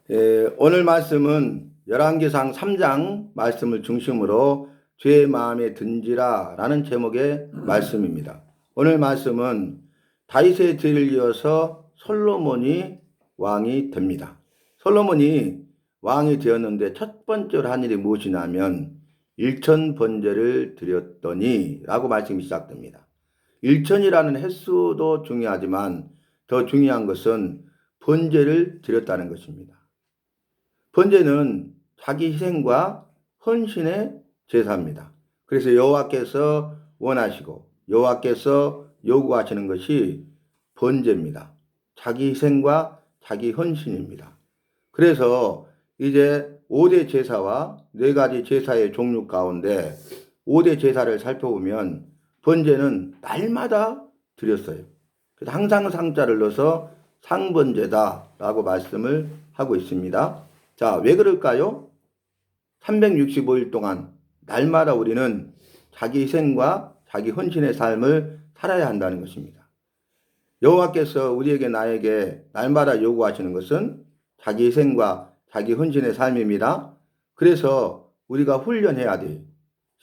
오늘 말씀은 열왕기상 3장 말씀을 중심으로 죄의 마음에 든지라 라는 제목의 말씀입니다. 오늘 말씀은 다윗의 뒤를 이어서 솔로몬이 왕이 됩니다. 솔로몬이 왕이 되었는데 첫 번째로 한 일이 무엇이냐면 일천번제를 드렸더니 라고 말씀이 시작됩니다. 일천이라는 횟수도 중요하지만 더 중요한 것은 번제를 드렸다는 것입니다. 번제는 자기 희생과 헌신의 제사입니다. 그래서 여호와께서 원하시고 여호와께서 요구하시는 것이 번제입니다. 자기 희생과 자기 헌신입니다. 그래서 이제 5대 제사와 4가지 제사의 종류 가운데 5대 제사를 살펴보면 번제는 날마다 드렸어요. 그래서 항상 상자를 넣어서 상번제다라고 말씀을 하고 있습니다. 자, 왜 그럴까요? 365일 동안 날마다 우리는 자기 희생과 자기 헌신의 삶을 살아야 한다는 것입니다. 여호와께서 우리에게 나에게 날마다 요구하시는 것은 자기 희생과 자기 헌신의 삶입니다. 그래서 우리가 훈련해야 돼요.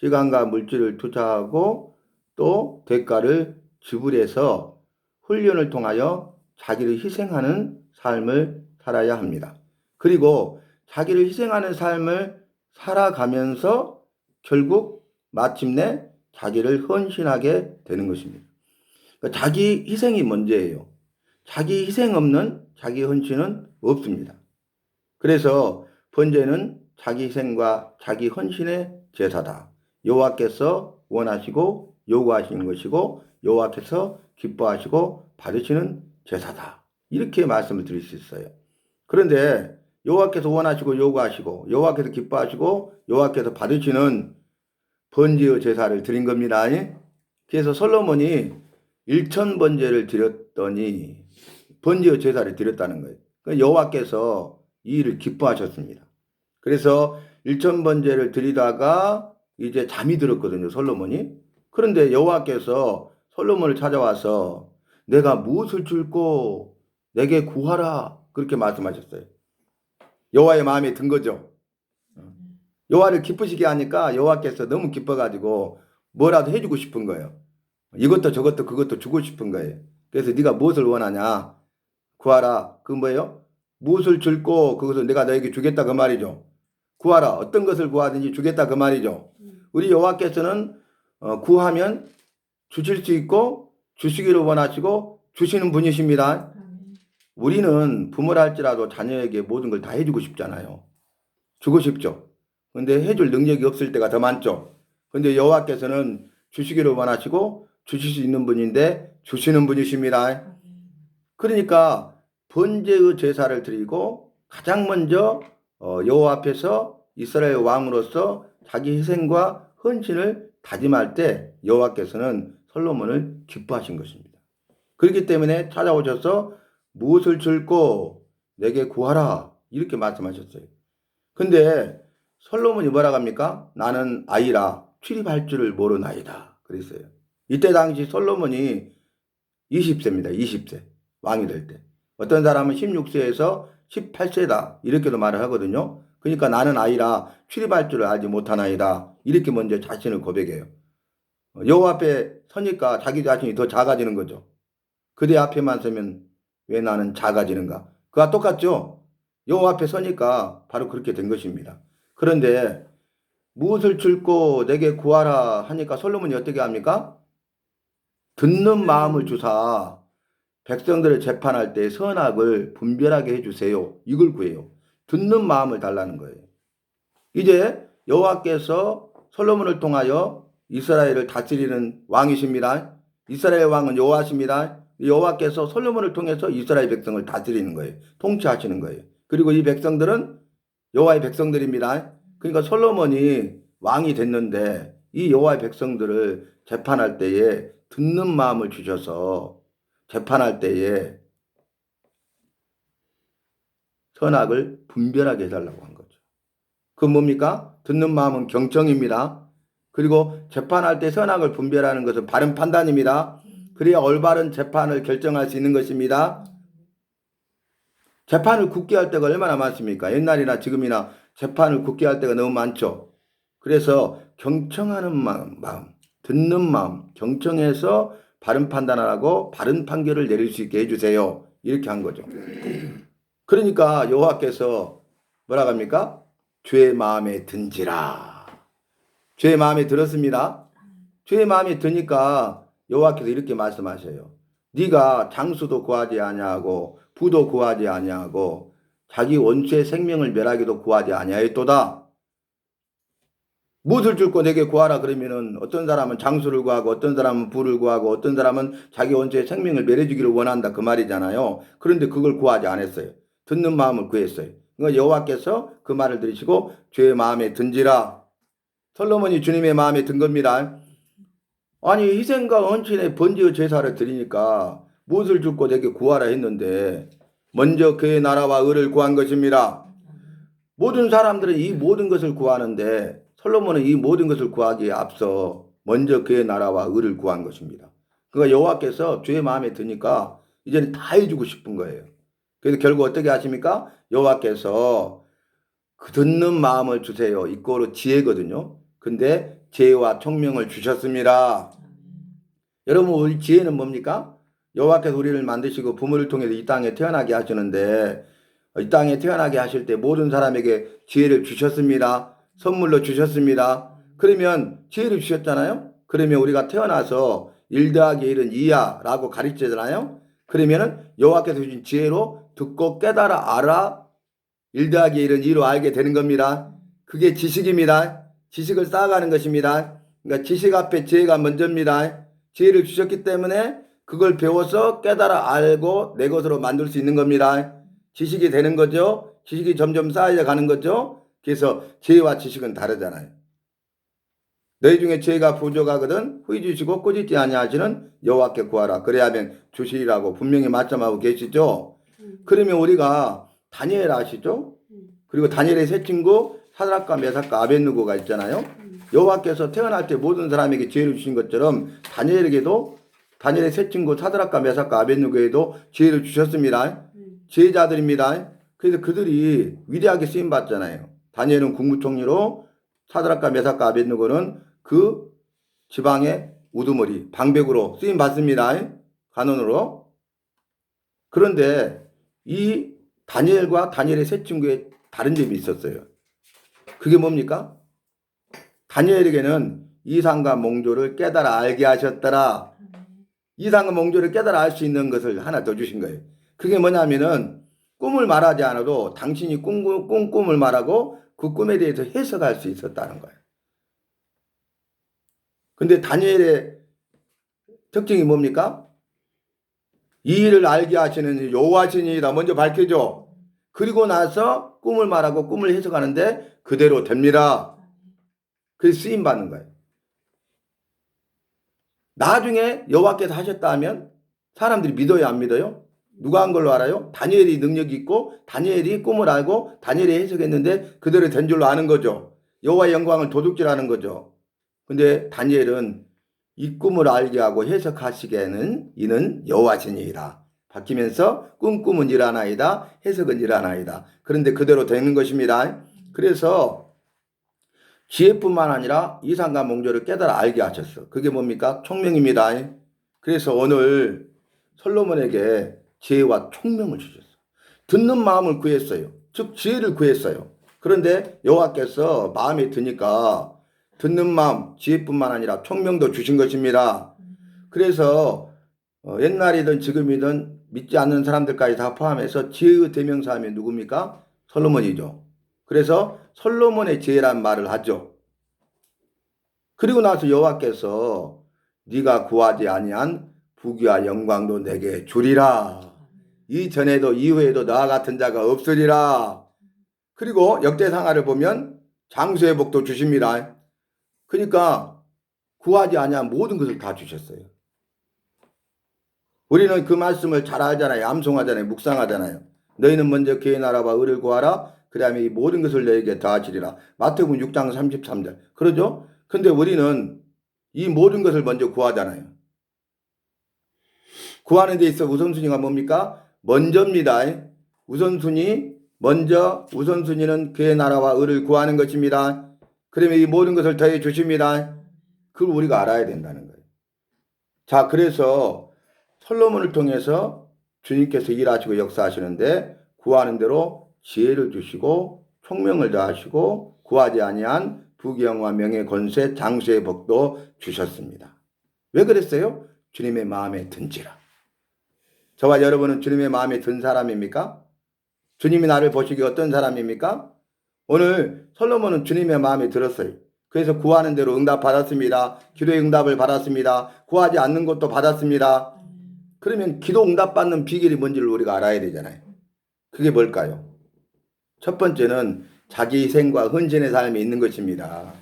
시간과 물질을 투자하고 또 대가를 지불해서 훈련을 통하여 자기를 희생하는 삶을 살아야 합니다. 그리고 자기를 희생하는 삶을 살아가면서 결국 마침내 자기를 헌신하게 되는 것입니다. 그러니까 자기 희생이 문제예요. 자기 희생 없는 자기 헌신은 없습니다. 그래서 번제는 자기 희생과 자기 헌신의 제사다. 여호와께서 원하시고 요구하시는 것이고 여호와께서 기뻐하시고 받으시는 제사다. 이렇게 말씀을 드릴 수 있어요. 그런데 여호와께서 원하시고 요구하시고 여호와께서 기뻐하시고 여호와께서 받으시는 번제의 제사를 드린 겁니다. 그래서 솔로몬이 일천번제를 드렸더니 번제의 제사를 드렸다는 거예요. 그러니까 여호와께서 이 일을 기뻐하셨습니다. 그래서 일천번제를 드리다가 이제 잠이 들었거든요, 솔로몬이. 그런데 여호와께서 솔로몬을 찾아와서 내가 무엇을 줄고 내게 구하라 그렇게 말씀하셨어요. 여호와의 마음에 든 거죠. 여호와를 기쁘시게 하니까 여호와께서 너무 기뻐가지고 뭐라도 해주고 싶은 거예요. 이것도 저것도 그것도 주고 싶은 거예요. 그래서 네가 무엇을 원하냐 구하라. 그 뭐예요? 무엇을 줄고 그것을 내가 너에게 주겠다 그 말이죠. 구하라. 어떤 것을 구하든지 주겠다 그 말이죠. 우리 여호와께서는 구하면 주실 수 있고 주시기를 원하시고 주시는 분이십니다. 우리는 부모라 할지라도 자녀에게 모든 걸 다 해주고 싶잖아요. 주고 싶죠. 근데 해줄 능력이 없을 때가 더 많죠. 근데 여호와께서는 주시기를 원하시고 주실 수 있는 분인데 주시는 분이십니다. 그러니까 번제의 제사를 드리고 가장 먼저 여호와 앞에서 이스라엘 왕으로서 자기 희생과 헌신을 다짐할 때 여호와께서는 솔로몬을 기뻐하신 것입니다. 그렇기 때문에 찾아오셔서 무엇을 줄고 내게 구하라 이렇게 말씀하셨어요. 근데 솔로몬이 뭐라고 합니까? 나는 아이라 출입할 줄을 모르나이다 그랬어요. 이때 당시 솔로몬이 20세입니다. 20세 왕이 될 때. 어떤 사람은 16세에서 18세다 이렇게도 말을 하거든요. 그러니까 나는 아이라 출입할 줄을 알지 못하나이다 이렇게 먼저 자신을 고백해요. 여호와 앞에 서니까 자기 자신이 더 작아지는 거죠. 그대 앞에만 서면 왜 나는 작아지는가? 그와 똑같죠? 여호와 앞에 서니까 바로 그렇게 된 것입니다. 그런데 무엇을 줄고 내게 구하라 하니까 솔로몬이 어떻게 합니까? 듣는 마음을 주사 백성들을 재판할 때 선악을 분별하게 해주세요. 이걸 구해요. 듣는 마음을 달라는 거예요. 이제 여호와께서 솔로몬을 통하여 이스라엘을 다스리는 왕이십니다. 이스라엘 왕은 여호와십니다. 여호와께서 솔로몬을 통해서 이스라엘 백성을 다스리는 거예요. 통치하시는 거예요. 그리고 이 백성들은 여호와의 백성들입니다. 그러니까 솔로몬이 왕이 됐는데 이 여호와의 백성들을 재판할 때에 듣는 마음을 주셔서 재판할 때에 선악을 분별하게 해달라고 한 거죠. 그 뭡니까? 듣는 마음은 경청입니다. 그리고 재판할 때 선악을 분별하는 것은 바른 판단입니다. 그래야 올바른 재판을 결정할 수 있는 것입니다. 재판을 굳게 할 때가 얼마나 많습니까? 옛날이나 지금이나 재판을 굳게 할 때가 너무 많죠. 그래서 경청하는 마음, 듣는 마음, 경청해서 바른 판단하고 바른 판결을 내릴 수 있게 해주세요. 이렇게 한 거죠. 그러니까 여호와께서 뭐라고 합니까? 주의 마음에 든지라. 주의 마음에 들었습니다. 주의 마음에 드니까 여호와께서 이렇게 말씀하셔요. 네가 장수도 구하지 아니하고 부도 구하지 아니하고 자기 원수의 생명을 멸하기도 구하지 아니하였도다. 무엇을 줄고 내게 구하라 그러면은 어떤 사람은 장수를 구하고 어떤 사람은 부를 구하고 어떤 사람은 자기 원수의 생명을 멸해주기를 원한다 그 말이잖아요. 그런데 그걸 구하지 않았어요. 듣는 마음을 구했어요. 그러니까 여호와께서 그 말을 들으시고 주의 마음에 든지라. 솔로몬이 주님의 마음에 든 겁니다. 아니 희생과 헌신의 번제의 제사를 드리니까 무엇을 줄고 내게 구하라 했는데 먼저 그의 나라와 의를 구한 것입니다. 모든 사람들은 이 모든 것을 구하는데 솔로몬은 이 모든 것을 구하기에 앞서 먼저 그의 나라와 의를 구한 것입니다. 그러니까 여호와께서 주의 마음에 드니까 이제는 다 해주고 싶은 거예요. 그래서 결국 어떻게 하십니까? 여호와께서 그 듣는 마음을 주세요. 이거로 지혜거든요. 근데 지혜와 총명을 주셨습니다. 여러분 우리 지혜는 뭡니까? 여호와께서 우리를 만드시고 부모를 통해서 이 땅에 태어나게 하시는데 이 땅에 태어나게 하실 때 모든 사람에게 지혜를 주셨습니다. 선물로 주셨습니다. 그러면 지혜를 주셨잖아요. 그러면 우리가 태어나서 1 더하기 1은 2야 라고 가르치잖아요. 그러면은 여호와께서 주신 지혜로 듣고 깨달아 알아 1 더하기 1은 2로 알게 되는 겁니다. 그게 지식입니다. 지식을 쌓아가는 것입니다. 그러니까 지식 앞에 지혜가 먼저입니다. 지혜를 주셨기 때문에 그걸 배워서 깨달아 알고 내 것으로 만들 수 있는 겁니다. 지식이 되는 거죠. 지식이 점점 쌓여 가는 거죠. 그래서 지혜와 지식은 다르잖아요. 너희 중에 지혜가 부족하거든 후히 주시고 꾸짖지 아니하시는 여호와께 구하라. 그래야면 주시리라고 분명히 말씀하고 계시죠. 그러면 우리가 다니엘 아시죠? 그리고 다니엘의 세 친구 사드락과 메삭과 아벳느고가 있잖아요. 여호와께서 태어날 때 모든 사람에게 지혜를 주신 것처럼 다니엘에게도 다니엘의 세 친구 사드락과 메삭과 아벳느고에도 지혜를 주셨습니다. 지혜자들입니다. 그래서 그들이 위대하게 쓰임 받잖아요. 다니엘은 국무총리로 사드락과 메삭과 아벳느고는 그 지방의 우두머리 방백으로 쓰임 받습니다. 간원으로. 그런데 이 다니엘과 다니엘의 세 친구의 다른 점이 있었어요. 그게 뭡니까? 다니엘에게는 이상과 몽조를 깨달아 알게 하셨더라. 이상과 몽조를 깨달아 알 수 있는 것을 하나 더 주신 거예요. 그게 뭐냐면은 꿈을 말하지 않아도 당신이 꿈을 말하고 그 꿈에 대해서 해석할 수 있었다는 거예요. 근데 다니엘의 특징이 뭡니까? 이 일을 알게 하시는 여호와시니이다 먼저 밝혀줘. 그리고 나서 꿈을 말하고 꿈을 해석하는데 그대로 됩니다. 그래서 쓰임 받는 거예요. 나중에 여호와께서 하셨다 하면 사람들이 믿어요, 안 믿어요? 누가 한 걸로 알아요? 다니엘이 능력이 있고 다니엘이 꿈을 알고 다니엘이 해석했는데 그대로 된 줄로 아는 거죠. 여호와의 영광을 도둑질하는 거죠. 근데 다니엘은 이 꿈을 알게 하고 해석하시기에는 이는 여호와시니이다. 바뀌면서 꿈은 일하나이다. 해석은 일하나이다. 그런데 그대로 되는 것입니다. 그래서 지혜뿐만 아니라 이상과 몽조를 깨달아 알게 하셨어. 그게 뭡니까? 총명입니다. 그래서 오늘 솔로몬에게 지혜와 총명을 주셨어. 듣는 마음을 구했어요. 즉 지혜를 구했어요. 그런데 여호와께서 마음에 드니까 듣는 마음, 지혜뿐만 아니라 총명도 주신 것입니다. 그래서 옛날이든 지금이든 믿지 않는 사람들까지 다 포함해서 지혜의 대명사하면 누굽니까? 솔로몬이죠. 그래서 솔로몬의 지혜란 말을 하죠. 그리고 나서 여호와께서 네가 구하지 아니한 부귀와 영광도 내게 주리라. 이전에도 이후에도 나와 같은 자가 없으리라. 그리고 역대상하를 보면 장수의 복도 주십니다. 그러니까 구하지 아니한 모든 것을 다 주셨어요. 우리는 그 말씀을 잘 알잖아요. 암송하잖아요. 묵상하잖아요. 너희는 먼저 그의 나라와 의를 구하라. 그다음에 이 모든 것을 너에게 더하시리라. 마태복음 6장 33절. 그러죠? 근데 우리는 이 모든 것을 먼저 구하잖아요. 구하는 데 있어 우선순위가 뭡니까? 먼저입니다. 우선순위는 그의 나라와 의를 구하는 것입니다. 그러면 이 모든 것을 더해 주십니다. 그걸 우리가 알아야 된다는 거예요. 자, 그래서 솔로몬을 통해서 주님께서 일하시고 역사하시는데 구하는 대로 지혜를 주시고 총명을 더하시고 구하지 아니한 부귀영화 명예 권세 장수의 복도 주셨습니다. 왜 그랬어요? 주님의 마음에 든지라. 저와 여러분은 주님의 마음에 든 사람입니까? 주님이 나를 보시기에 어떤 사람입니까? 오늘 솔로몬은 주님의 마음에 들었어요. 그래서 구하는 대로 응답받았습니다. 기도의 응답을 받았습니다. 구하지 않는 것도 받았습니다. 그러면 기도 응답받는 비결이 뭔지를 우리가 알아야 되잖아요. 그게 뭘까요? 첫 번째는 자기 희생과 헌신의 삶이 있는 것입니다.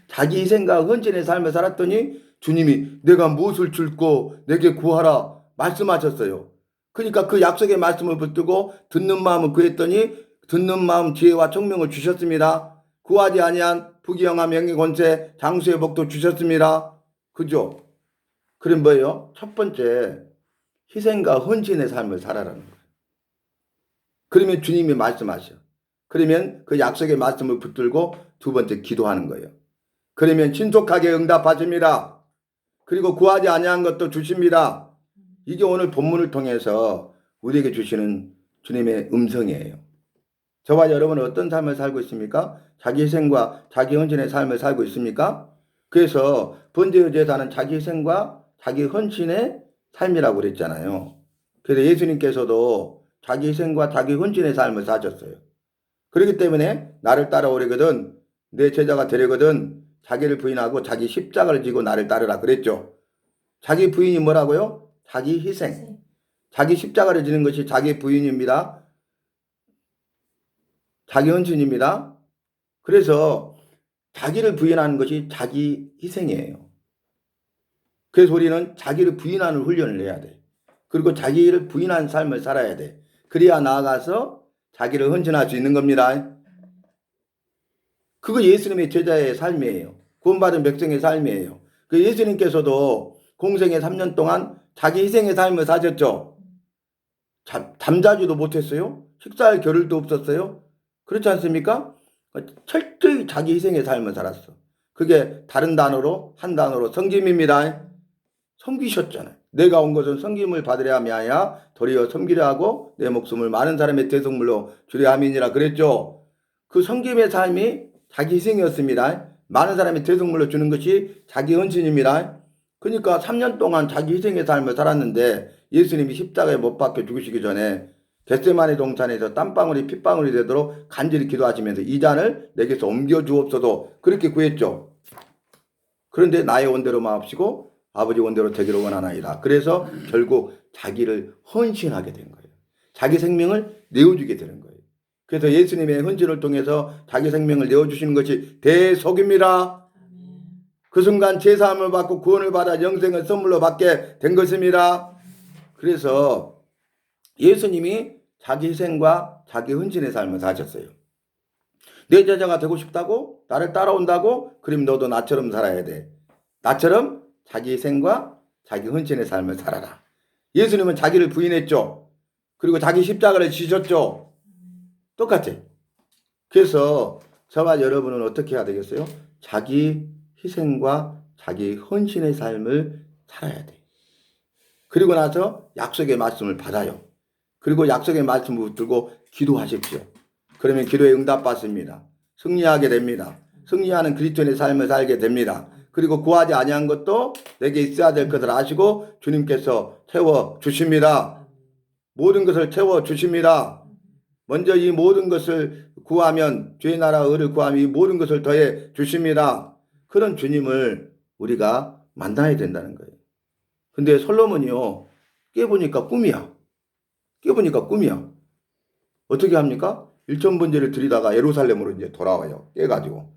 자기 희생과 헌신의 삶을 살았더니 주님이 내가 무엇을 줄고 내게 구하라 말씀하셨어요. 그러니까 그 약속의 말씀을 붙들고 듣는 마음을 구했더니 듣는 마음 지혜와 총명을 주셨습니다. 구하지 아니한 부귀영화 명예 권세 장수의 복도 주셨습니다. 그죠? 그럼 뭐예요? 첫 번째 희생과 헌신의 삶을 살아라는 거예요. 그러면 주님이 말씀하셔. 그러면 그 약속의 말씀을 붙들고 두 번째 기도하는 거예요. 그러면 신속하게 응답하십니다. 그리고 구하지 아니한 것도 주십니다. 이게 오늘 본문을 통해서 우리에게 주시는 주님의 음성이에요. 저와 여러분은 어떤 삶을 살고 있습니까? 자기 희생과 자기 헌신의 삶을 살고 있습니까? 그래서 번제의 제사는 자기 희생과 자기 헌신의 삶이라고 그랬잖아요. 그래서 예수님께서도 자기 희생과 자기 헌신의 삶을 사셨어요. 그렇기 때문에 나를 따라오려거든 내 제자가 되려거든 자기를 부인하고 자기 십자가를 지고 나를 따르라 그랬죠. 자기 부인이 뭐라고요? 자기 희생. 자기 십자가를 지는 것이 자기 부인입니다. 자기 헌신입니다. 그래서 자기를 부인하는 것이 자기 희생이에요. 그래서 우리는 자기를 부인하는 훈련을 해야 돼. 그리고 자기를 부인한 삶을 살아야 돼. 그래야 나아가서 자기를 헌신할 수 있는 겁니다. 그거 예수님의 제자의 삶이에요. 구원받은 백성의 삶이에요. 그 예수님께서도 공생의 3년 동안 자기 희생의 삶을 사셨죠. 잠자지도 못했어요. 식사할 겨를도 없었어요. 그렇지 않습니까? 철저히 자기 희생의 삶을 살았어. 그게 다른 단어로 한 단어로 섬김입니다. 섬기셨잖아요. 내가 온 것은 섬김을 받으려 함이 아니라 도리어 섬기려 하고 내 목숨을 많은 사람의 대속물로 주려 함이니라 그랬죠. 그 섬김의 삶이 자기 희생이었습니다. 많은 사람의 대속물로 주는 것이 자기 헌신입니다. 그러니까 3년 동안 자기 희생의 삶을 살았는데 예수님이 십자가에 못 박혀 죽으시기 전에 겟세마네 동산에서 땀방울이 핏방울이 되도록 간절히 기도하시면서 이 잔을 내게서 옮겨 주옵소서 그렇게 구했죠. 그런데 나의 원대로 마옵시고 아버지 원대로 되기를 원하나이다. 그래서 결국 자기를 헌신하게 된 거예요. 자기 생명을 내어주게 되는 거예요. 그래서 예수님의 헌신을 통해서 자기 생명을 내어주시는 것이 대속입니다. 그 순간 제사함을 받고 구원을 받아 영생을 선물로 받게 된 것입니다. 그래서 예수님이 자기 희생과 자기 헌신의 삶을 사셨어요. 내 제자가 되고 싶다고? 나를 따라온다고? 그럼 너도 나처럼 살아야 돼. 나처럼 자기 희생과 자기 헌신의 삶을 살아라. 예수님은 자기를 부인했죠. 그리고 자기 십자가를 지셨죠. 똑같아. 그래서 저와 여러분은 어떻게 해야 되겠어요? 자기 희생과 자기 헌신의 삶을 살아야 돼. 그리고 나서 약속의 말씀을 받아요. 그리고 약속의 말씀을 붙들고 기도하십시오. 그러면 기도에 응답받습니다. 승리하게 됩니다. 승리하는 그리스도인의 삶을 살게 됩니다. 그리고 구하지 아니한 것도 내게 있어야 될 것을 아시고 주님께서 채워주십니다. 모든 것을 채워주십니다. 먼저 이 모든 것을 구하면 주의 나라 의를 구하면 이 모든 것을 더해 주십니다. 그런 주님을 우리가 만나야 된다는 거예요. 근데 솔로몬이요 깨보니까 꿈이야. 깨보니까 꿈이야. 어떻게 합니까? 일천번제를 드리다가 예루살렘으로 이제 돌아와요. 깨가지고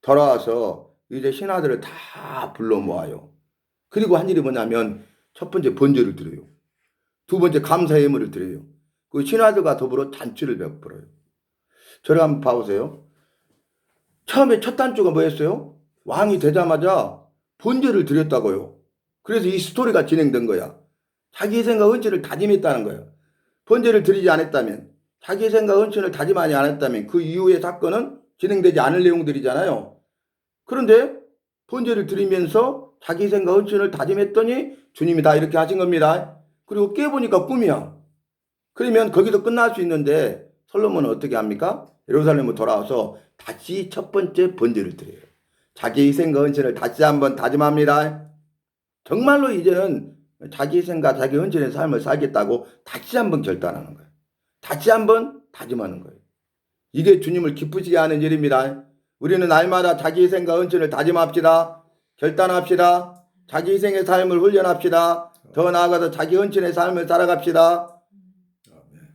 돌아와서 이제 신하들을 다 불러 모아요. 그리고 한 일이 뭐냐면 첫 번째 번제를 드려요. 두 번째 감사 예물을 드려요. 그 신하들과 더불어 잔치를 베풀어요. 저를 한번 봐보세요. 처음에 첫 단추가 뭐였어요? 왕이 되자마자 번제를 드렸다고요. 그래서 이 스토리가 진행된 거야. 자기 희생과 헌신을 다짐했다는 거예요. 번제를 드리지 않았다면 자기 생각 헌신을 다짐하지 않았다면 그 이후의 사건은 진행되지 않을 내용들이잖아요. 그런데 번제를 드리면서 자기 생각 헌신을 다짐했더니 주님이 다 이렇게 하신 겁니다. 그리고 깨보니까 꿈이야. 그러면 거기서 끝날 수 있는데 솔로몬은 어떻게 합니까? 예루살렘으로 돌아와서 다시 첫 번째 번제를 드려요. 자기 생각 헌신을 다시 한번 다짐합니다. 정말로 이제는 자기 생각, 자기 헌신의 삶을 살겠다고 다시 한번 결단하는 거예요. 다시 한번 다짐하는 거예요. 이게 주님을 기쁘시게 하는 일입니다. 우리는 날마다 자기 생각, 헌신을 다짐합시다. 결단합시다. 자기 희생의 삶을 훈련합시다. 더 나아가서 자기 헌신의 삶을 살아갑시다.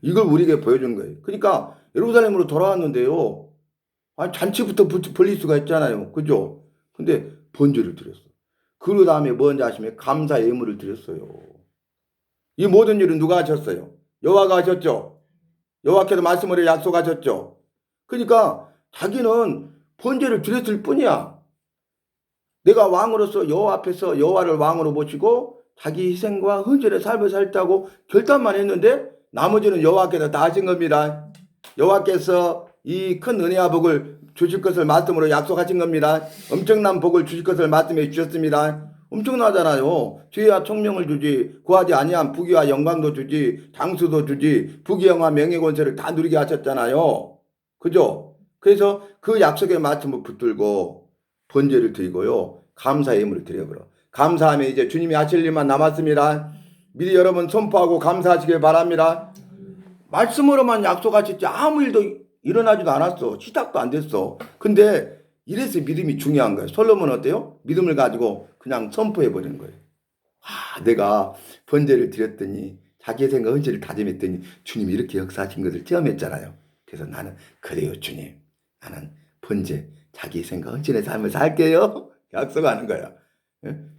이걸 우리에게 보여준 거예요. 그러니까 예루살렘으로 돌아왔는데요. 아니, 잔치부터 벌릴 수가 있잖아요. 그죠? 근데 번제를 드렸어. 그 다음에 뭔지 아시면 감사 예물을 드렸어요. 이 모든 일은 누가 하셨어요? 여호와가 하셨죠. 여호와께서 말씀으로 약속하셨죠. 그러니까 자기는 번제를 드렸을 뿐이야. 내가 왕으로서 여호와 앞에서 여호와를 왕으로 모시고 자기 희생과 헌신의 삶을 살자고 결단만 했는데 나머지는 여호와께서 다 하신 겁니다. 여호와께서 이 큰 은혜와 복을 주실 것을 말씀으로 약속하신 겁니다. 엄청난 복을 주실 것을 말씀해 주셨습니다. 엄청나잖아요. 지혜와 총명을 주지, 구하지 아니한 부귀와 영광도 주지, 장수도 주지, 부귀영화 명예권세를 다 누리게 하셨잖아요. 그죠? 그래서 그 약속의 말씀을 붙들고 번제를 드리고요. 감사 예물을 드려버려. 감사하면 이제 주님이 하실 일만 남았습니다. 미리 여러분 선포하고 감사하시길 바랍니다. 말씀으로만 약속하셨지 아무 일도 일어나지도 않았어. 시작도 안 됐어. 근데 이래서 믿음이 중요한 거예요. 솔로몬은 어때요? 믿음을 가지고 그냥 선포해버리는 거예요. 내가 번제를 드렸더니 자기의 생각 헌신을 다짐했더니 주님이 이렇게 역사하신 것을 체험했잖아요. 그래서 나는 그래요 주님. 나는 번제 자기 생각 헌신의 삶을 살게요. 약속하는 거야.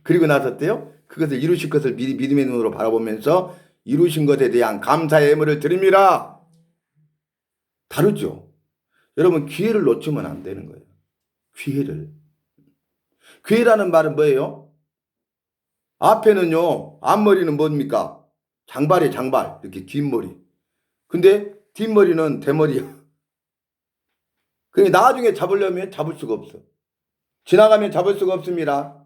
그리고 나서 어때요? 그것을 이루실 것을 미리 믿음의 눈으로 바라보면서 이루신 것에 대한 감사의 예물을 드립니다. 다르죠. 여러분 기회를 놓치면 안 되는 거예요. 기회라는 말은 뭐예요? 앞에는요. 앞머리는 뭡니까? 장발이에요. 장발. 이렇게 긴 머리. 근데 뒷머리는 대머리야. 그러니까 나중에 잡으려면 잡을 수가 없어. 지나가면 잡을 수가 없습니다.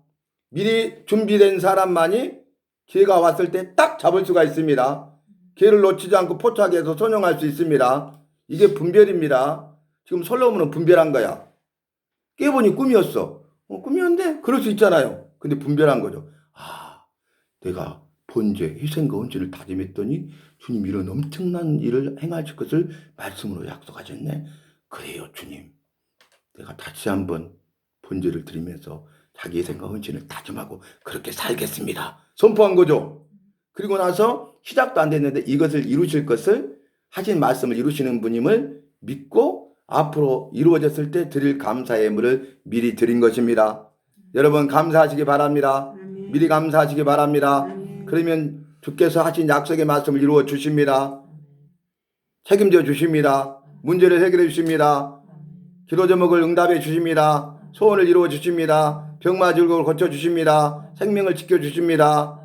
미리 준비된 사람만이 기회가 왔을 때 딱 잡을 수가 있습니다. 기회를 놓치지 않고 포착해서 선용할 수 있습니다. 이게 분별입니다. 지금 솔로몬은 분별한 거야. 깨보니 꿈이었어. 꿈이었는데 그럴 수 있잖아요. 근데 분별한 거죠. 내가 번제, 희생과 헌신을 다짐했더니 주님 이런 엄청난 일을 행하실 것을 말씀으로 약속하셨네. 그래요 주님. 내가 다시 한번 번제를 드리면서 자기 희생과 헌신을 다짐하고 그렇게 살겠습니다. 선포한 거죠. 그리고 나서 시작도 안 됐는데 이것을 이루실 것을 하신 말씀을 이루시는 분임을 믿고 앞으로 이루어졌을 때 드릴 감사의 예물을 미리 드린 것입니다. 여러분 감사하시기 바랍니다. 미리 감사하시기 바랍니다. 그러면 주께서 하신 약속의 말씀을 이루어 주십니다. 책임져 주십니다. 문제를 해결해 주십니다. 기도 제목을 응답해 주십니다. 소원을 이루어 주십니다. 병마 질곡을 고쳐 주십니다. 생명을 지켜 주십니다.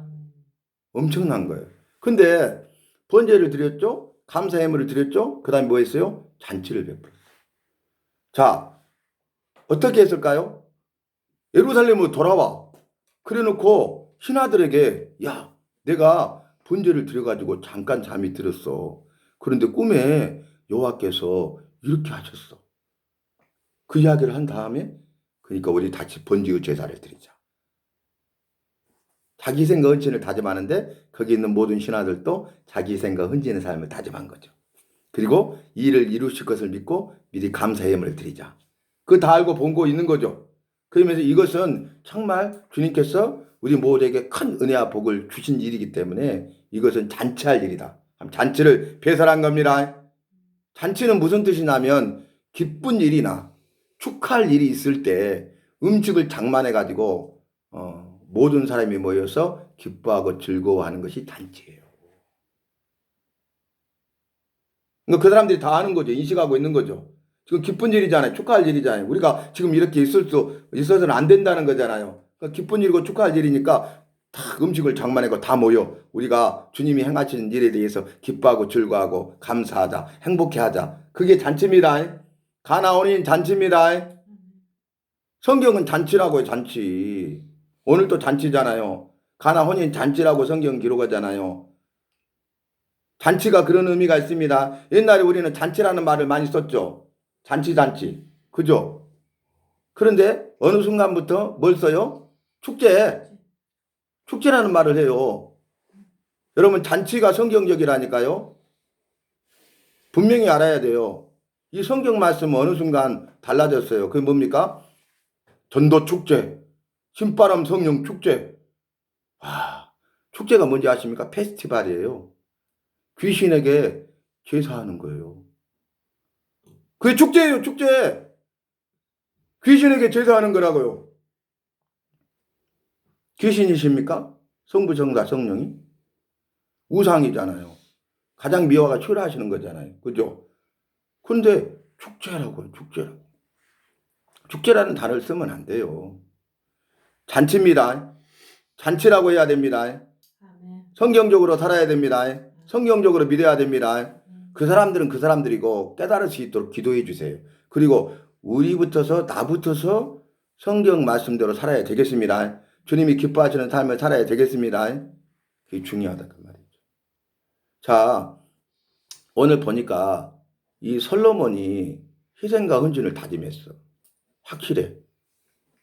엄청난 거예요. 근데 번제를 드렸죠? 감사 예물을 드렸죠? 그 다음에 뭐 했어요? 잔치를 베풀었어요. 자, 어떻게 했을까요? 예루살렘으로 돌아와. 그래 놓고 신하들에게 야, 내가 번제를 드려가지고 잠깐 잠이 들었어. 그런데 꿈에 여호와께서 이렇게 하셨어. 그 이야기를 한 다음에 그러니까 우리 다시 번제의 제사를 드리자. 자기 생각 헌신을 다짐하는데 거기 있는 모든 신하들도 자기 생각 헌신의 삶을 다짐한 거죠. 그리고 이 일을 이루실 것을 믿고 미리 감사의 예물을 드리자. 그거 다 알고 본고 있는 거죠. 그러면서 이것은 정말 주님께서 우리 모두에게 큰 은혜와 복을 주신 일이기 때문에 이것은 잔치할 일이다. 잔치를 배설한 겁니다. 잔치는 무슨 뜻이냐면 기쁜 일이나 축하할 일이 있을 때 음식을 장만해가지고 모든 사람이 모여서 기뻐하고 즐거워하는 것이 잔치예요. 그러니까 그 사람들이 다 아는 거죠. 인식하고 있는 거죠. 지금 기쁜 일이잖아요. 축하할 일이잖아요. 우리가 지금 이렇게 있어서는 안 된다는 거잖아요. 그러니까 기쁜 일이고 축하할 일이니까 다 음식을 장만하고 다 모여 우리가 주님이 행하시는 일에 대해서 기뻐하고 즐거워하고 감사하자, 행복해하자. 그게 잔치입니다. 가나 혼인 잔치입니다. 성경은 잔치라고요, 잔치. 오늘도 잔치잖아요. 가나 혼인 잔치라고 성경 기록하잖아요. 잔치가 그런 의미가 있습니다. 옛날에 우리는 잔치라는 말을 많이 썼죠. 잔치. 그죠? 그런데 어느 순간부터 뭘 써요? 축제라는 말을 해요. 여러분, 잔치가 성경적이라니까요. 분명히 알아야 돼요. 이 성경 말씀은 어느 순간 달라졌어요. 그게 뭡니까? 전도 축제, 신바람 성령 축제. 축제가 뭔지 아십니까? 페스티벌이에요. 귀신에게 제사하는 거예요. 그게 축제예요, 축제. 귀신에게 제사하는 거라고요. 귀신이십니까? 성부, 성자, 성령이? 우상이잖아요. 가장 미화가 초래하시는 거잖아요. 그죠? 근데 축제라고요, 축제라고. 축제라는 단어를 쓰면 안 돼요. 잔치입니다. 잔치라고 해야 됩니다. 성경적으로 살아야 됩니다. 성경적으로 믿어야 됩니다. 그 사람들은 그 사람들이고 깨달을 수 있도록 기도해 주세요. 그리고 나부터서 성경 말씀대로 살아야 되겠습니다. 주님이 기뻐하시는 삶을 살아야 되겠습니다. 그게 중요하다 그 말이죠. 자, 오늘 보니까 이 솔로몬이 희생과 헌신을 다짐했어. 확실해.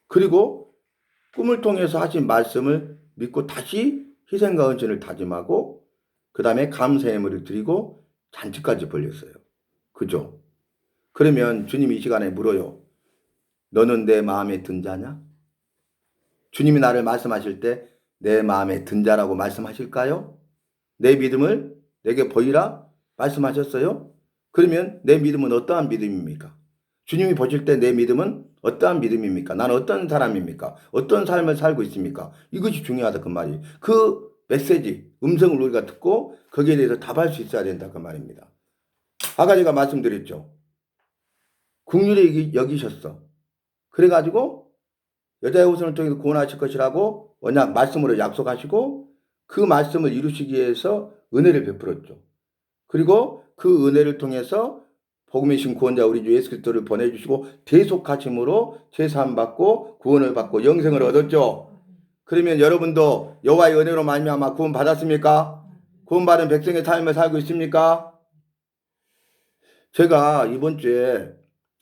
그리고 꿈을 통해서 하신 말씀을 믿고 다시 희생과 헌신을 다짐하고 그 다음에 감사의 예물을 드리고 잔치까지 벌렸어요. 그죠? 그러면 주님이 이 시간에 물어요. 너는 내 마음에 든 자냐? 주님이 나를 말씀하실 때 내 마음에 든 자라고 말씀하실까요? 내 믿음을 내게 보이라 말씀하셨어요? 그러면 내 믿음은 어떠한 믿음입니까? 주님이 보실 때 내 믿음은 어떠한 믿음입니까? 나는 어떤 사람입니까? 어떤 삶을 살고 있습니까? 이것이 중요하다 그 말이. 그 메시지, 음성을 우리가 듣고 거기에 대해서 답할 수 있어야 된다 그 말입니다. 아까 제가 말씀드렸죠. 긍휼히 여기셨어. 그래가지고 여자의 후손을 통해서 구원하실 것이라고 언약 말씀으로 약속하시고 그 말씀을 이루시기 위해서 은혜를 베풀었죠. 그리고 그 은혜를 통해서 복음의 신 구원자 우리 주 예수 그리스도를 보내주시고 대속하심으로 제사함 받고 구원을 받고 영생을 얻었죠. 그러면 여러분도 여호와의 은혜로 말미암아 구원 받았습니까? 구원받은 백성의 삶을 살고 있습니까? 제가 이번 주에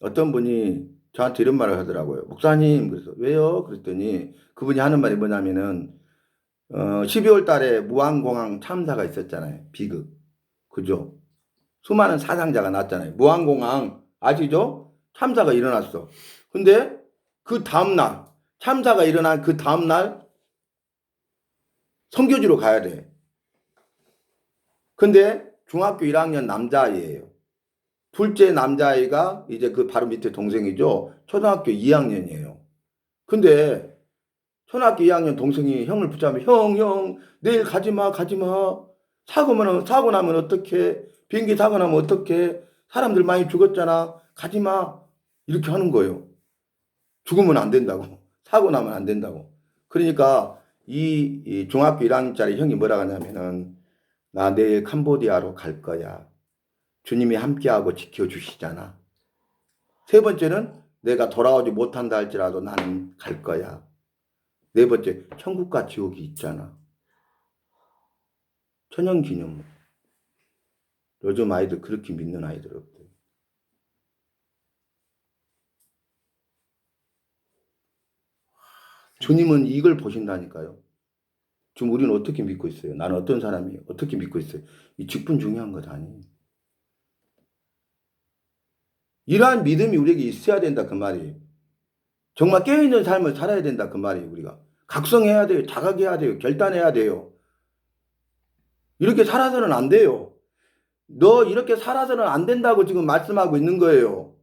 어떤 분이 저한테 이런 말을 하더라고요. 목사님, 그래서 왜요? 그랬더니 그분이 하는 말이 뭐냐면은 12월 달에 무안공항 참사가 있었잖아요. 비극. 그죠? 수많은 사상자가 났잖아요. 무안공항 아시죠? 참사가 일어났어. 근데 그 다음날 참사가 일어난 그 다음날 선교지로 가야 돼. 근데 중학교 1학년 남자아이예요. 둘째 남자아이가 이제 그 바로 밑에 동생이죠. 초등학교 2학년이에요. 근데 초등학교 2학년 동생이 형을 붙잡으면 형, 내일 가지마. 사고 나면 어떡해? 비행기 사고 나면 어떡해? 사람들 많이 죽었잖아. 가지마. 이렇게 하는 거예요. 죽으면 안 된다고. 사고 나면 안 된다고. 그러니까 이 중학교 1학년짜리 형이 뭐라 하냐면은 나 내일 캄보디아로 갈 거야. 주님이 함께하고 지켜주시잖아. 세 번째는 내가 돌아오지 못한다 할지라도 나는 갈 거야. 네 번째, 천국과 지옥이 있잖아. 천연기념물. 요즘 아이들 그렇게 믿는 아이들 없대요. 주님은 이걸 보신다니까요. 지금 우리는 어떻게 믿고 있어요? 나는 어떤 사람이에요? 어떻게 믿고 있어요? 이 직분 중요한 것 아니에요. 이러한 믿음이 우리에게 있어야 된다 그 말이에요. 정말 깨어있는 삶을 살아야 된다 그 말이에요. 우리가 각성해야 돼요. 자각해야 돼요. 결단해야 돼요. 이렇게 살아서는 안 돼요. 너 이렇게 살아서는 안 된다고 지금 말씀하고 있는 거예요.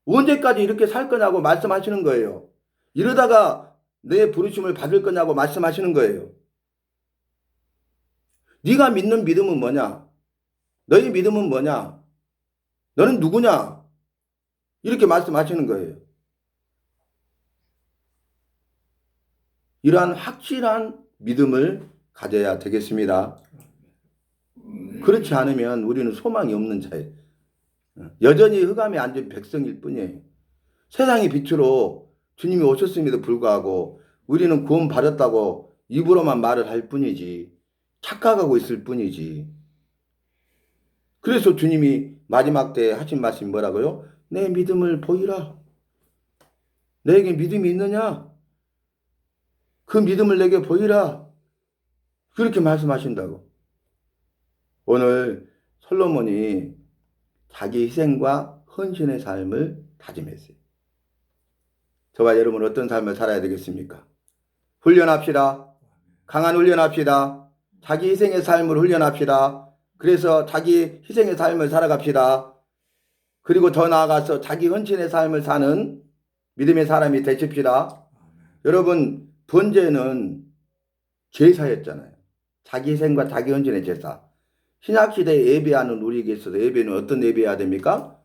언제까지 이렇게 살 거냐고 말씀하시는 거예요. 이러다가 내 부르심을 받을 거냐고 말씀하시는 거예요. 네가 믿는 믿음은 뭐냐? 너희 믿음은 뭐냐? 너는 누구냐? 이렇게 말씀하시는 거예요. 이러한 확실한 믿음을 가져야 되겠습니다. 그렇지 않으면 우리는 소망이 없는 자예요. 여전히 흑암에 앉은 백성일 뿐이에요. 세상의 빛으로 주님이 오셨음에도 불구하고 우리는 구원 받았다고 입으로만 말을 할 뿐이지, 착각하고 있을 뿐이지. 그래서 주님이 마지막 때에 하신 말씀이 뭐라고요? 내 믿음을 보이라. 너에게 믿음이 있느냐? 그 믿음을 내게 보이라. 그렇게 말씀하신다고. 오늘 솔로몬이 자기 희생과 헌신의 삶을 다짐했어요. 저와 여러분 어떤 삶을 살아야 되겠습니까? 훈련합시다. 강한 훈련합시다. 자기 희생의 삶을 훈련합시다. 그래서 자기 희생의 삶을 살아갑시다. 그리고 더 나아가서 자기 헌신의 삶을 사는 믿음의 사람이 되십시다. 여러분, 번제는 제사였잖아요. 자기 희생과 자기 헌신의 제사. 신약시대에 예배하는 우리에게 있어서 예배는 어떤 예배해야 됩니까?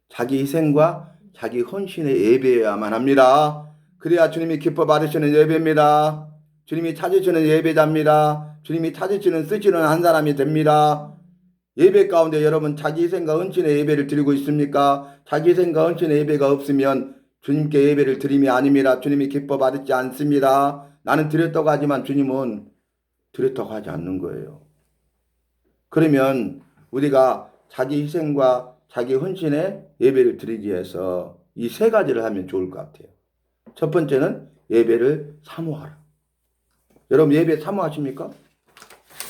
자기 희생과 자기 헌신의 예배여야만 합니다. 그래야 주님이 기뻐 받으시는 예배입니다. 주님이 찾으시는 예배자입니다. 주님이 찾으시는 쓰시는 한 사람이 됩니다. 예배 가운데 여러분 자기 희생과 헌신의 예배를 드리고 있습니까? 자기 희생과 헌신의 예배가 없으면 주님께 예배를 드림이 아닙니다. 주님이 기뻐 받지 않습니다. 나는 드렸다고 하지만 주님은 드렸다고 하지 않는 거예요. 그러면 우리가 자기 희생과 자기 헌신의 예배를 드리기 위해서 이 세 가지를 하면 좋을 것 같아요. 첫 번째는 예배를 사모하라. 여러분 예배 사모하십니까?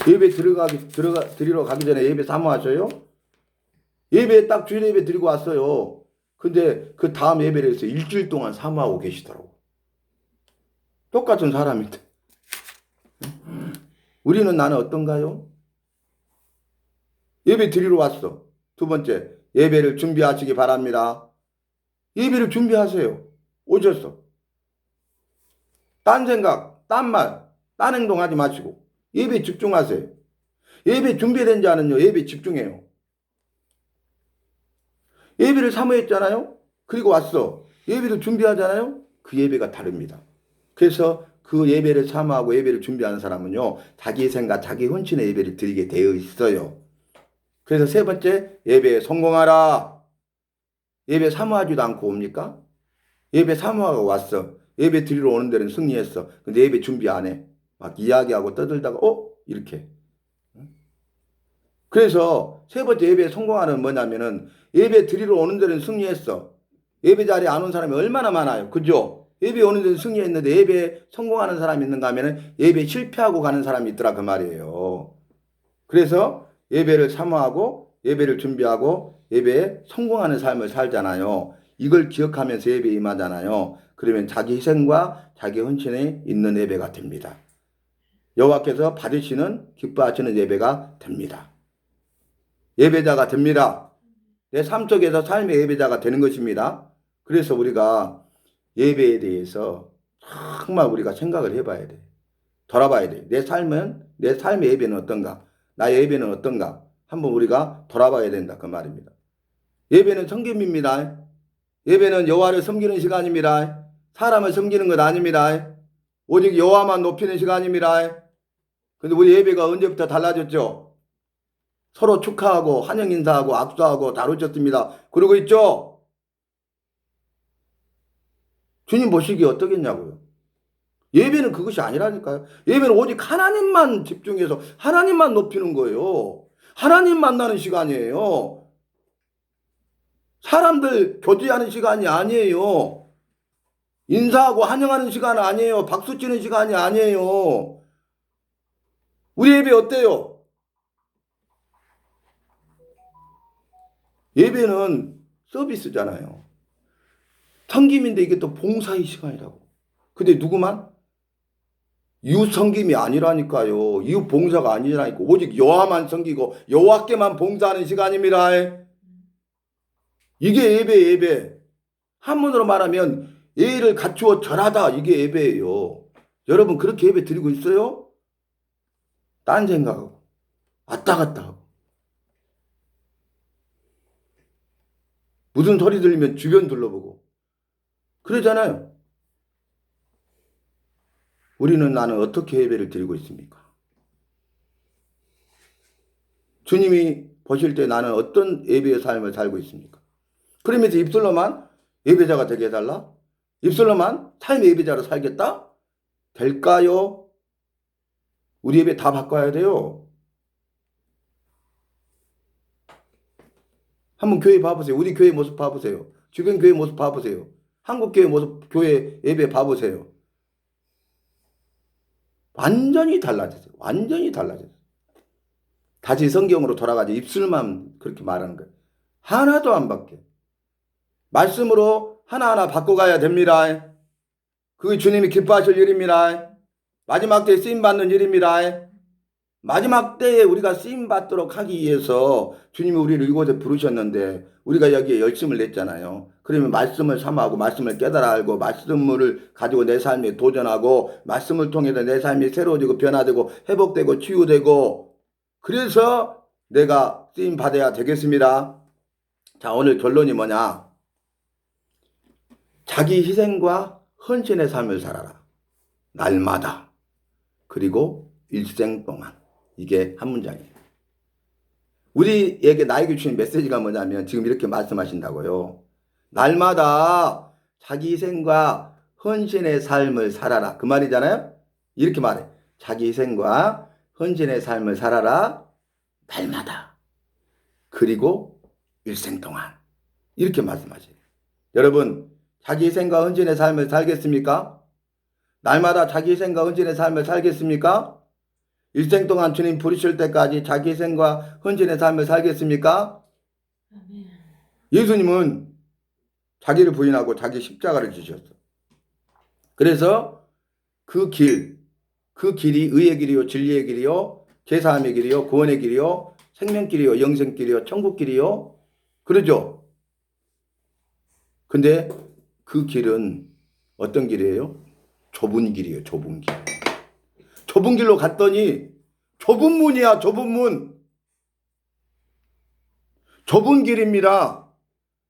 예배 드리러 가기 전에 예배 사모하셔요? 예배 딱 주일 예배 드리고 왔어요. 근데 그 다음 예배를 해서 일주일 동안 사모하고 계시더라고. 똑같은 사람인데. 우리는 나는 어떤가요? 예배 드리러 왔어. 두 번째, 예배를 준비하시기 바랍니다. 예배를 준비하세요. 오셨어. 딴 생각, 딴 말, 딴 행동하지 마시고 예배 집중하세요. 예배 준비된 자는요, 예배 집중해요. 예배를 사모했잖아요. 그리고 왔어. 예배를 준비하잖아요. 그 예배가 다릅니다. 그래서 그 예배를 사모하고 예배를 준비하는 사람은요, 자기 생각, 자기 헌신의 예배를 드리게 되어 있어요. 그래서 세 번째, 예배에 성공하라. 예배 사모하지도 않고 옵니까? 예배 사모하고 왔어. 예배 드리러 오는 데는 승리했어. 근데 예배 준비 안 해. 막 이야기하고 떠들다가 이렇게. 그래서 세 번째 예배에 성공하는 뭐냐면은 예배 드리러 오는 데는 승리했어. 예배 자리에 안 온 사람이 얼마나 많아요. 그죠? 예배 오는 데는 승리했는데 예배에 성공하는 사람이 있는가 하면은 예배 실패하고 가는 사람이 있더라 그 말이에요. 그래서 예배를 사모하고 예배를 준비하고 예배에 성공하는 삶을 살잖아요. 이걸 기억하면서 예배에 임하잖아요. 그러면 자기 희생과 자기 헌신에 있는 예배가 됩니다. 여호와께서 받으시는 기뻐하시는 예배가 됩니다. 예배자가 됩니다. 내 삶 속에서 삶의 예배자가 되는 것입니다. 그래서 우리가 예배에 대해서 정말 우리가 생각을 해봐야 돼. 돌아봐야 돼. 내 삶의 예배는 어떤가? 나의 예배는 어떤가? 한번 우리가 돌아봐야 된다. 그 말입니다. 예배는 섬김입니다. 예배는 여호와를 섬기는 시간입니다. 사람을 섬기는 것 아닙니다. 오직 여호와만 높이는 시간입니다. 근데 우리 예배가 언제부터 달라졌죠? 서로 축하하고 환영 인사하고 악수하고 다루셨습니다. 그러고 있죠? 주님 보시기에 어떠겠냐고요. 예배는 그것이 아니라니까요. 예배는 오직 하나님만 집중해서 하나님만 높이는 거예요. 하나님 만나는 시간이에요. 사람들 교제하는 시간이 아니에요. 인사하고 환영하는 시간 아니에요. 박수 치는 시간이 아니에요. 우리 예배 어때요? 예배는 서비스잖아요. 섬김인데 이게 또 봉사의 시간이라고. 근데 누구만? 이웃 섬김이 아니라니까요. 이웃 봉사가 아니라니까. 오직 여호와만 섬기고 여호와께만 봉사하는 시간입니다. 이게 예배. 한문으로 말하면 예의를 갖추어 절하다. 이게 예배예요. 여러분 그렇게 예배 드리고 있어요? 딴 생각하고 왔다 갔다 하고 무슨 소리 들리면 주변 둘러보고 그러잖아요. 나는 어떻게 예배를 드리고 있습니까? 주님이 보실 때 나는 어떤 예배의 삶을 살고 있습니까? 그러면서 입술로만 예배자가 되게 해달라? 입술로만 삶의 예배자로 살겠다? 될까요? 우리 예배 다 바꿔야 돼요. 한번 교회 봐보세요. 우리 교회 모습 봐보세요. 주변 교회 모습 봐보세요. 한국 교회 모습, 교회 예배 봐보세요. 완전히 달라졌어요. 완전히 달라졌어요. 다시 성경으로 돌아가지 입술만 그렇게 말하는 거예요. 하나도 안 바뀌어. 말씀으로 하나하나 바꿔가야 됩니다. 그게 주님이 기뻐하실 일입니다. 마지막 때에 쓰임받는 일입니다. 마지막 때에 우리가 쓰임받도록 하기 위해서 주님이 우리를 이곳에 부르셨는데 우리가 여기에 열심을 냈잖아요. 그러면 말씀을 삼하고 말씀을 깨달아 알고 말씀을 가지고 내 삶에 도전하고 말씀을 통해서 내 삶이 새로워지고 변화되고 회복되고 치유되고 그래서 내가 쓰임받아야 되겠습니다. 자, 오늘 결론이 뭐냐? 자기 희생과 헌신의 삶을 살아라. 날마다. 그리고 일생 동안. 이게 한 문장이에요. 우리에게 나에게 주신 메시지가 뭐냐면 지금 이렇게 말씀하신다고요. 날마다 자기 희생과 헌신의 삶을 살아라. 그 말이잖아요. 이렇게 말해. 자기 희생과 헌신의 삶을 살아라. 날마다. 그리고 일생 동안. 이렇게 말씀하세요. 여러분, 자기 희생과 헌신의 삶을 살겠습니까? 날마다 자기 희생과 헌신의 삶을 살겠습니까? 일생 동안 주님 부르실 때까지 자기 희생과 헌신의 삶을 살겠습니까? 예수님은 자기를 부인하고 자기 십자가를 지셨어. 그래서 그 길이 의의 길이요, 진리의 길이요, 제사함의 길이요, 구원의 길이요, 생명길이요, 영생길이요, 천국길이요. 그러죠? 근데 그 길은 어떤 길이에요? 좁은 길이에요. 좁은 길. 좁은 길로 갔더니 좁은 문이야. 좁은 문. 좁은 길입니다.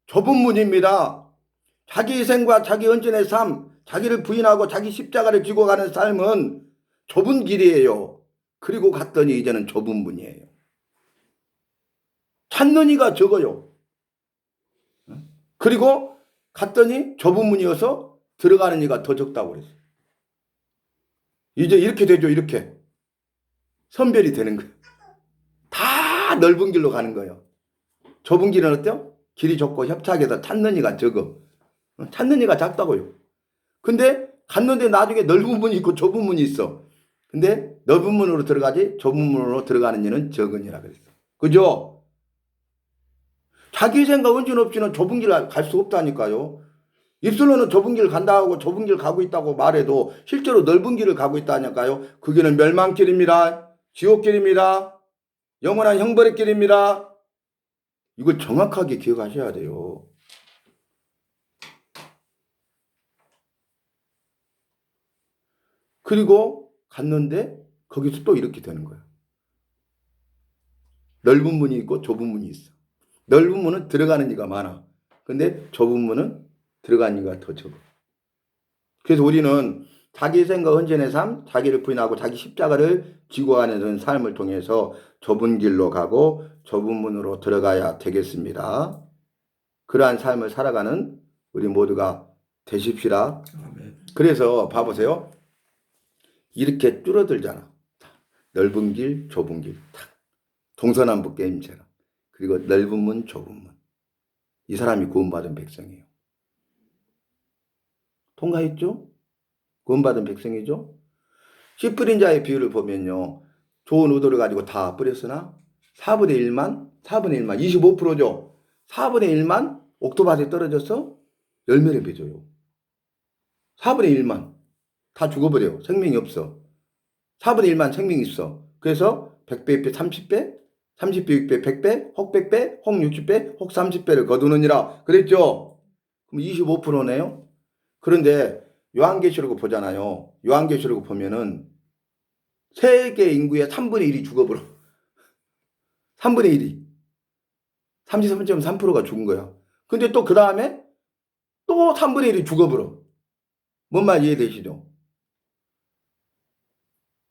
좁은 문입니다. 자기 희생과 자기 헌신의 삶, 자기를 부인하고 자기 십자가를 지고 가는 삶은 좁은 길이에요. 그리고 갔더니 이제는 좁은 문이에요. 찾는 이가 적어요. 그리고 갔더니 좁은 문이어서 들어가는 이가 더 적다고 그랬어요. 이제 이렇게 되죠. 이렇게. 선별이 되는 거예요. 다 넓은 길로 가는 거예요. 좁은 길은 어때요? 길이 좁고 협착해서 찾는 이가 적어. 찾는 이가 작다고요. 근데 갔는데 나중에 넓은 문이 있고 좁은 문이 있어. 근데 넓은 문으로 들어가지 좁은 문으로 들어가는 이는 적으니라 그랬어. 그죠? 자기 생각 헌신 없이는 좁은 길 갈 수 없다니까요. 입술로는 좁은 길 간다 하고 좁은 길 가고 있다고 말해도 실제로 넓은 길을 가고 있다니까요. 그 길은 멸망길입니다. 지옥길입니다. 영원한 형벌의 길입니다. 이걸 정확하게 기억하셔야 돼요. 그리고 갔는데 거기서 또 이렇게 되는 거예요. 넓은 문이 있고 좁은 문이 있어. 넓은 문은 들어가는 이가 많아. 근데 좁은 문은 들어가는 이가 더 적어. 그래서 우리는 자기 생각 헌신의 삶, 자기를 부인하고 자기 십자가를 지고 가는 삶을 통해서 좁은 길로 가고 좁은 문으로 들어가야 되겠습니다. 그러한 삶을 살아가는 우리 모두가 되십시다. 그래서 봐보세요. 이렇게 줄어들잖아. 넓은 길, 좁은 길. 동서남북 게임처럼. 그리고 넓은 문, 좁은 문. 이 사람이 구원받은 백성이에요. 통과했죠? 구원받은 백성이죠? 씨 뿌린 자의 비율을 보면요. 좋은 의도를 가지고 다 뿌렸으나 4분의 1만 25%죠. 4분의 1만 옥토밭에 떨어져서 열매를 맺어요. 4분의 1만 다 죽어버려요. 생명이 없어. 4분의 1만 생명이 있어. 그래서 100배, 100배, 30배, 30배, 6배, 100배, 혹 100배, 혹 60배, 혹 30배를 거두느니라. 그랬죠? 그럼 25%네요? 그런데 요한계시록 보잖아요. 요한계시록 보면은 세계 인구의 3분의 1이 죽어버려. 3분의 1이. 33.3%가 죽은 거야. 근데 또 그 다음에 또 3분의 1이 죽어버려. 뭔 말 이해되시죠?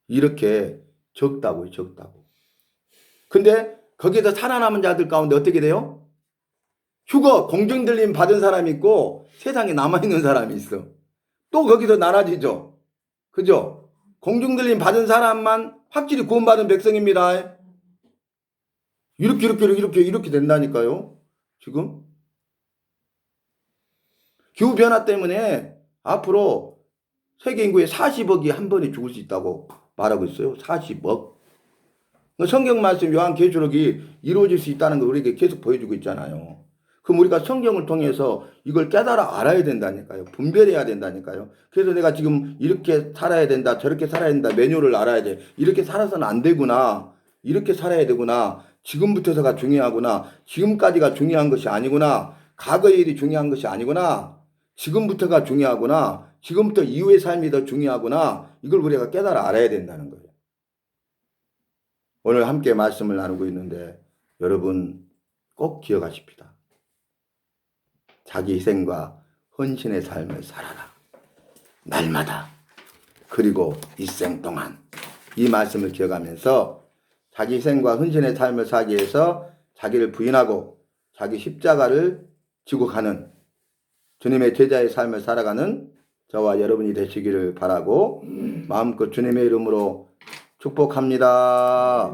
이렇게 적다고요, 적다고. 근데 거기서 살아남은 자들 가운데 어떻게 돼요? 휴거, 공중들림 받은 사람이 있고 세상에 남아있는 사람이 있어. 또 거기서 나눠지죠. 그죠? 공중들림 받은 사람만 확실히 구원받은 백성입니다. 이렇게 된다니까요. 지금. 기후변화 때문에 앞으로 세계 인구의 40억이 한 번에 죽을 수 있다고 말하고 있어요. 40억. 성경 말씀 요한계시록이 이루어질 수 있다는 걸 우리에게 계속 보여주고 있잖아요. 그럼 우리가 성경을 통해서 이걸 깨달아 알아야 된다니까요. 분별해야 된다니까요. 그래서 내가 지금 이렇게 살아야 된다, 저렇게 살아야 된다, 매뉴얼을 알아야 돼. 이렇게 살아서는 안 되구나. 이렇게 살아야 되구나. 지금부터가 중요하구나. 지금까지가 중요한 것이 아니구나. 과거의 일이 중요한 것이 아니구나. 지금부터가 중요하구나. 지금부터 이후의 삶이 더 중요하구나. 이걸 우리가 깨달아 알아야 된다는 거예요. 오늘 함께 말씀을 나누고 있는데 여러분 꼭 기억하십시다. 자기 희생과 헌신의 삶을 살아라. 날마다. 그리고 일생 동안. 이 말씀을 기억하면서 자기 희생과 헌신의 삶을 살기 위해서 자기를 부인하고 자기 십자가를 지고 가는 주님의 제자의 삶을 살아가는 저와 여러분이 되시기를 바라고 마음껏 주님의 이름으로 축복합니다.